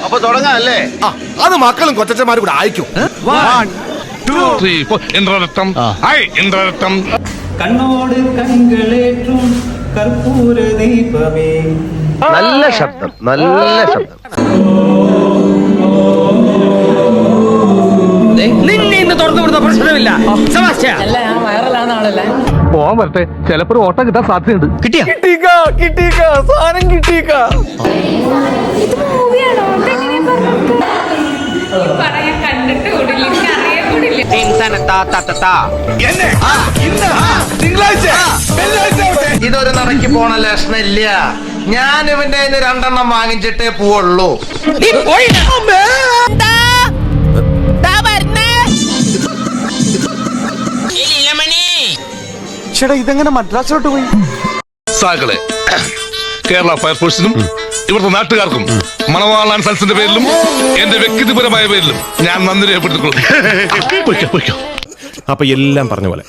അപ്പൊ തുടങ്ങാല്ലേ? അത് മക്കളും കൊച്ചന്മാരും കൂടെ അയക്കും. 1 2 3 4 ഇന്ദ്രരത്നം. ഹായ് ഇന്ദ്രരത്നം. കണ്ണോട് കൺകളേറ്റും കർപ്പൂര ദീപമേ. നല്ല ശബ്ദം, നല്ല ശബ്ദം. നിന്നെ ഇന്ന് തുറന്നു വിടുന്ന പ്രശ്നമില്ല. പോവാൻ വരട്ടെ, ചിലപ്പോ ഒരു ഓട്ടം കിട്ടാൻ സാധ്യതയുണ്ട്. കിട്ടിയാ സാധനം കിട്ടിയേക്ക. ഇതൊരു നടക്കി പോണ ലക്ഷണില്ല. ഞാൻ ഇവന്റെ 2 വാങ്ങിച്ചിട്ടേ പോവുള്ളൂ. ചേട്ടാ ഇതെങ്ങനെ മദ്രാസിലോട്ട് പോയി? സാകളെ കേരള ഫയർഫോഴ്സിനും ഇവിടുത്തെ നാട്ടുകാർക്കും മണവാളാൻ സൽസിന്റെ പേരിലും എന്റെ വ്യക്തിപരമായ പേരിലും ഞാൻ നന്ദി രേഖപ്പെടുത്തിക്കൊള്ളുന്നു. അപ്പൊ എല്ലാം പറഞ്ഞ പോലെ